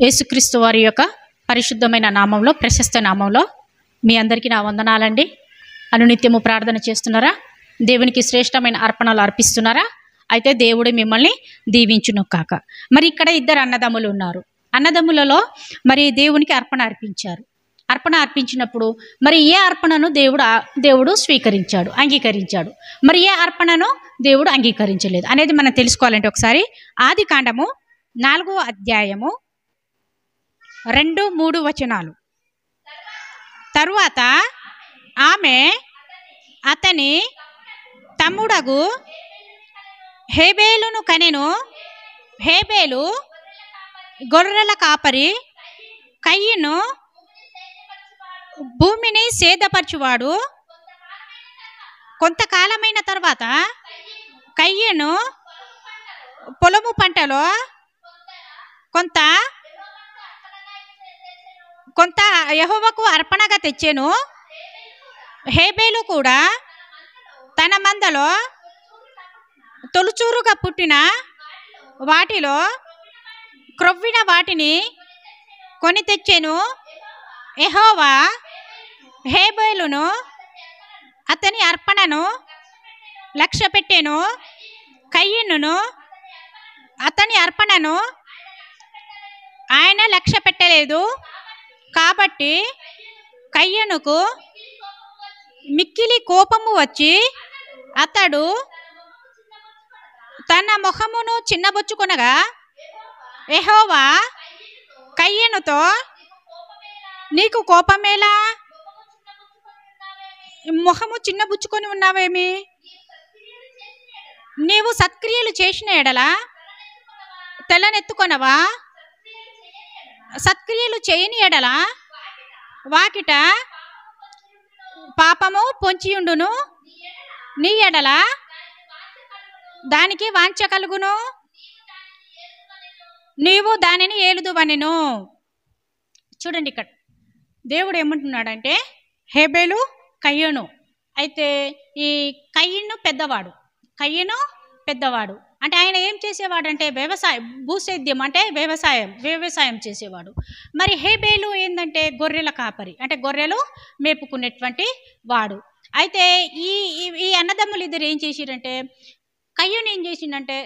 యేసుక్రీస్తు వారి యొక్క పరిశుద్ధమైన నామంలో, ప్రశస్త నామంలో మీ అందరికీ నా వందనాలండి. అనునిత్యము ప్రార్థన చేస్తున్నారా? దేవునికి శ్రేష్టమైన అర్పణలు అర్పిస్తున్నారా? అయితే దేవుడు మిమ్మల్ని దీవించును కాక. మరి ఇక్కడ ఇద్దరు అన్నదమ్ములు ఉన్నారు. అన్నదమ్ములలో మరి దేవునికి అర్పణ అర్పించారు. అర్పణ అర్పించినప్పుడు మరి ఏ అర్పణను దేవుడు స్వీకరించాడు, అంగీకరించాడు, మరి ఏ అర్పణను దేవుడు అంగీకరించలేదు అనేది మనం తెలుసుకోవాలంటే ఒకసారి ఆదికాండము 4వ అధ్యాయము 2-3 వచనాలు. తరువాత ఆమె అతని తమ్ముడగు హేబేలును కనెను. హేబేలు గొర్రెల కాపరి, కయ్యను భూమిని సేదపరచువాడు. కొంతకాలమైన తర్వాత కయ్యను పొలము పంటలో కొంత యెహోవాకు అర్పణగా తెచ్చెను. హేబేలు కూడా తన మందలో తొలుచూరుగా పుట్టిన వాటిలో క్రొవ్విన వాటిని కొని తెచ్చెను. యెహోవా హేబేలును అతని అర్పణను లక్ష్యపెట్టెను. కయ్యనును అతని అర్పణను ఆయన లక్ష్య పెట్టలేదు. కాబట్టి కయ్యనుకు మిక్కిలి కోపము వచ్చి అతడు తన ముఖమును చిన్నబుచ్చుకొనగా, యెహోవా కయ్యనుతో, నీకు కోపమేలా? ముఖము చిన్నబుచ్చుకొని ఉన్నావేమి? నీవు సత్క్రియలు చేసిన ఎడల తెల్లనెత్తుకొనవా? సత్క్రియలు చేయని ఎడల వాకిట పాపము పొంచియుండును. నీ ఎడల దానికి వాంఛ కలుగును, నీవు దానిని ఏలుదువనెను. చూడండి, ఇక్కడ దేవుడు ఏమంటున్నాడంటే హేబేలు, కయ్యను. అయితే ఈ కయ్యను పెద్దవాడు అంటే ఆయన ఏం చేసేవాడు అంటే భూసేద్యం అంటే వ్యవసాయం చేసేవాడు. మరి హేబేలు ఏంటంటే గొర్రెల కాపరి, అంటే గొర్రెలు మేపుకునేటువంటి వాడు. అయితే ఈ అన్నదమ్ములు ఇద్దరు ఏం చేసిరంటే, కయ్యను ఏం చేసిండంటే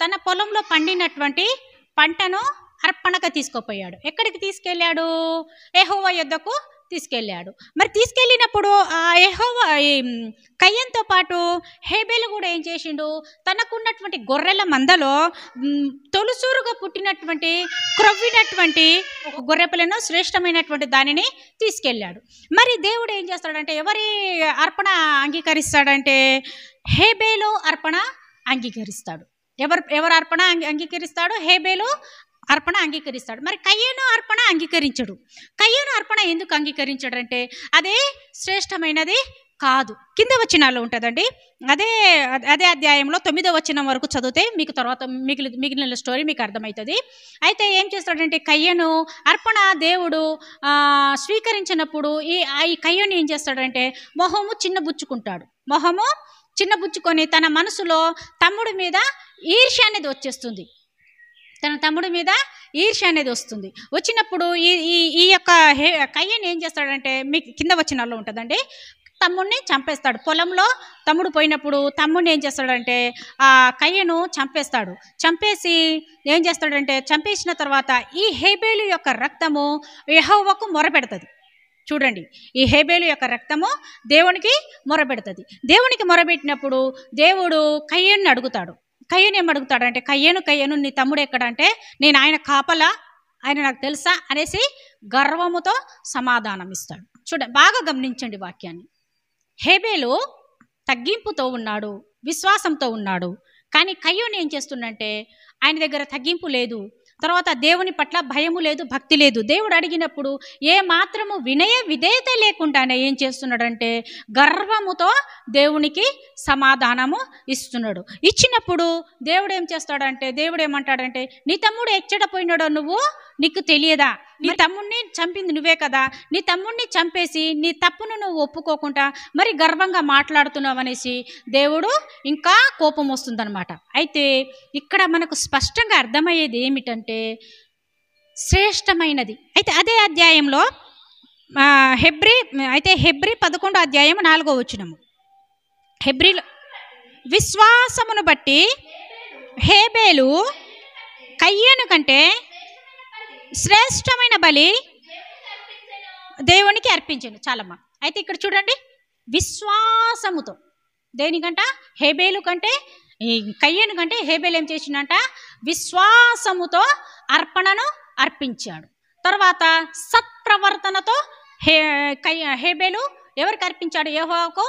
తన పొలంలో పండినటువంటి పంటను అర్పణగా తీసుకుపోయాడు. ఎక్కడికి తీసుకెళ్ళాడు? యెహోవా యొద్దకు తీసుకెళ్ళాడు. మరి తీసుకెళ్ళినప్పుడు యెహోవా కయ్యంతో పాటు హేబేలు కూడా ఏం చేసిండు? తనకున్నటువంటి గొర్రెల మందలో తొలుసూరుగా పుట్టినటువంటి క్రొవ్వినటువంటి ఒక గొర్రెపిల్లను, శ్రేష్టమైనటువంటి దానిని తీసుకెళ్ళాడు. మరి దేవుడు ఏం చేస్తాడంటే ఎవరి అర్పణ అంగీకరిస్తాడంటే హేబేలు అర్పణ అంగీకరిస్తాడు. ఎవరు అర్పణ అంగీకరిస్తాడు? హేబేలు అర్పణ అంగీకరిస్తాడు. మరి కయ్యను అర్పణ అంగీకరించడు. కయ్యను అర్పణ ఎందుకు అంగీకరించడంటే అదే శ్రేష్టమైనది కాదు. కింద వచనాల్లో ఉంటుందండి. అదే అధ్యాయంలో 9వ వచనం వరకు చదివితే మీకు తర్వాత మిగిలిన స్టోరీ మీకు అర్థమవుతుంది. అయితే ఏం చేస్తాడంటే కయ్యను అర్పణ దేవుడు స్వీకరించినప్పుడు ఈ కయ్యను ఏం చేస్తాడంటే మొహము చిన్నబుచ్చుకొని తన మనసులో తమ్ముడి మీద ఈర్ష్య అనేది వచ్చేస్తుంది. వచ్చినప్పుడు ఈ యొక్క కయ్యను ఏం చేస్తాడంటే మీకు కింద వచనాల్లో ఉంటుందండి, తమ్ముడిని చంపేస్తాడు. పొలంలో తమ్ముడు పోయినప్పుడు తమ్ముడిని ఏం చేస్తాడంటే కయ్యను చంపేస్తాడు. చంపేసి ఏం చేస్తాడంటే చంపేసిన తర్వాత ఈ హేబేలు యొక్క రక్తము యెహోవాకు మొరపెడుతుంది. చూడండి, ఈ హేబేలు యొక్క రక్తము దేవునికి మొరపెడుతుంది. మొరపెట్టినప్పుడు దేవుడు కయ్యను అడుగుతాడు. కయ్యను ఏమడుగుతాడంటే, కయ్యను నీ తమ్ముడు ఎక్కడంటే, నేను ఆయన కాపలా, ఆయన నాకు తెలుసా అనేసి గర్వముతో సమాధానం ఇస్తాడు. చూడండి, బాగా గమనించండి వాక్యాన్ని. హేబేలు తగ్గింపుతో ఉన్నాడు, విశ్వాసంతో ఉన్నాడు. కానీ కయ్యను ఏం చేస్తుందంటే ఆయన దగ్గర తగ్గింపు లేదు, తర్వాత దేవుని పట్ల భయము లేదు, భక్తి లేదు. దేవుడు అడిగినప్పుడు ఏ మాత్రము విధేయత లేకుండానే ఏం చేస్తున్నాడంటే గర్వముతో దేవునికి సమాధానము ఇస్తున్నాడు. ఇచ్చినప్పుడు దేవుడు ఏం చేస్తాడంటే, దేవుడు ఏమంటాడంటే, నీ తమ్ముడు ఎచ్చడపోయినాడో నీకు తెలియదా? నీ తమ్ముడిని చంపింది నువ్వే కదా. నీ తమ్ముడిని చంపేసి నీ తప్పును నువ్వు ఒప్పుకోకుండా మరి గర్వంగా మాట్లాడుతున్నావు అనేసి దేవుడు ఇంకా కోపం వస్తుందన్నమాట. అయితే ఇక్కడ మనకు స్పష్టంగా అర్థమయ్యేది ఏమిటంటే శ్రేష్టమైనది. అయితే అదే అధ్యాయంలో హెబ్రీ 11 అధ్యాయం 4వ వచనము. హెబ్రీలో విశ్వాసమును బట్టి హేబేలు కయ్యను కంటే శ్రేష్టమైన బలి దేవునికి అర్పించాను. చాలమ్మా. అయితే ఇక్కడ చూడండి, విశ్వాసముతో దేనికంట, హేబేలు కంటే కయ్యను కంటే హేబేలు ఏం చేసిందంట, విశ్వాసముతో అర్పణను అర్పించాడు. తర్వాత సత్ప్రవర్తనతో హేబేలు ఎవరికి అర్పించాడు, యెహోవాకు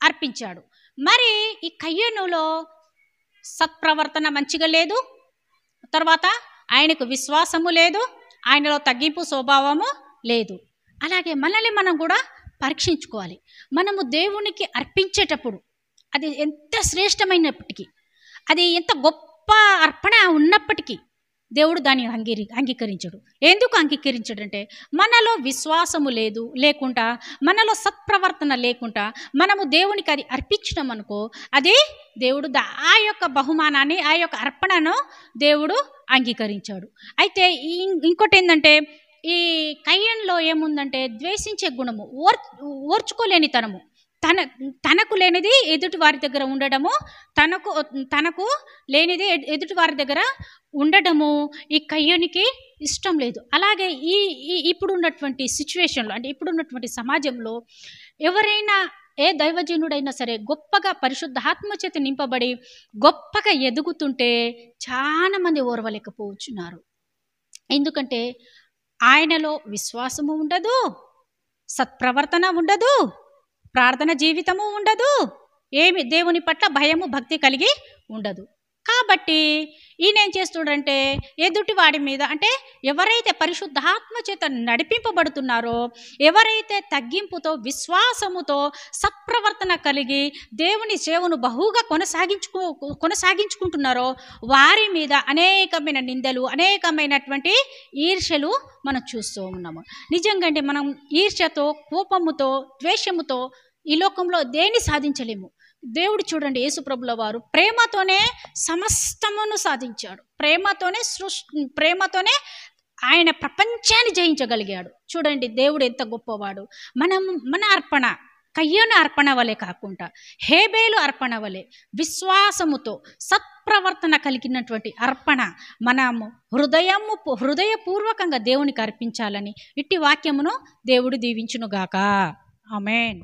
అర్పించాడు. మరి ఈ కయ్యనులో సత్ప్రవర్తన మంచిగా లేదు, తర్వాత ఆయనకు విశ్వాసము లేదు, ఆయనలో తగ్గింపు స్వభావము లేదు. అలాగే మనల్ని మనం కూడా పరీక్షించుకోవాలి. మనము దేవునికి అర్పించేటప్పుడు అది ఎంత శ్రేష్టమైనప్పటికీ, అది ఎంత గొప్ప అర్పణ ఉన్నప్పటికీ దేవుడు దాన్ని అంగీకరించడు. ఎందుకు అంగీకరించడంటే, మనలో విశ్వాసము లేకుండా, మనలో సత్ప్రవర్తన లేకుండా మనము దేవునికి అది అర్పించడం అనుకో, అది దేవుడు ఆ యొక్క బహుమానాన్ని, ఆ యొక్క అర్పణను దేవుడు అంగీకరించాడు. అయితే ఇంకోటి ఏంటంటే, ఈ కయ్యన్లో ఏముందంటే ద్వేషించే గుణము, ఓర్చుకోలేని తనము, తనకు లేనిది ఎదుటి వారి దగ్గర ఉండడము, తనకు లేనిది ఎదుటి వారి దగ్గర ఉండడము ఈ కయ్యనికి ఇష్టం లేదు. అలాగే ఇప్పుడు ఉన్నటువంటి సిచ్యువేషన్లో, అంటే ఇప్పుడు ఉన్నటువంటి సమాజంలో ఎవరైనా ఏ దైవజనుడైనా సరే గొప్పగా పరిశుద్ధాత్మ చేత నింపబడి గొప్పగా ఎదుగుతుంటే చాలా మంది ఓర్వలేకపోతున్నారు. ఎందుకంటే ఆయనలో విశ్వాసము ఉండదు, సత్ప్రవర్తన ఉండదు, ప్రార్థన జీవితము ఉండదు, ఏమి దేవుని పట్ల భయము భక్తి కలిగి ఉండదు. కాబట్టి ఈయన ఏం చేస్తుడంటే, ఎదుటి వాడి మీద, అంటే ఎవరైతే పరిశుద్ధాత్మ చేత నడిపింపబడుతున్నారో, ఎవరైతే తగ్గింపుతో విశ్వాసముతో సత్ప్రవర్తన కలిగి దేవుని సేవను బహుగా కొనసాగించుకుంటున్నారో వారి మీద అనేకమైన నిందలు, అనేకమైనటువంటి ఈర్ష్యలు మనం చూస్తూ ఉన్నాము. నిజంగా అంటే మనం ఈర్ష్యతో, కోపముతో, ద్వేషముతో ఈ లోకంలో దేన్ని సాధించలేము. దేవుడు చూడండి, యేసుప్రభుల వారు ప్రేమతోనే సమస్తమును సాధించాడు. ప్రేమతోనే ఆయన ప్రపంచాన్ని జయించగలిగాడు. చూడండి దేవుడు ఎంత గొప్పవాడు. మన అర్పణ కయ్యను అర్పణ వలె కాకుండా హేబేలు అర్పణ వలె విశ్వాసముతో సత్ప్రవర్తన కలిగినటువంటి అర్పణ మనము హృదయపూర్వకంగా దేవునికి అర్పించాలని ఇట్టి వాక్యమును దేవుడు దీవించునుగాక. ఆమేన్.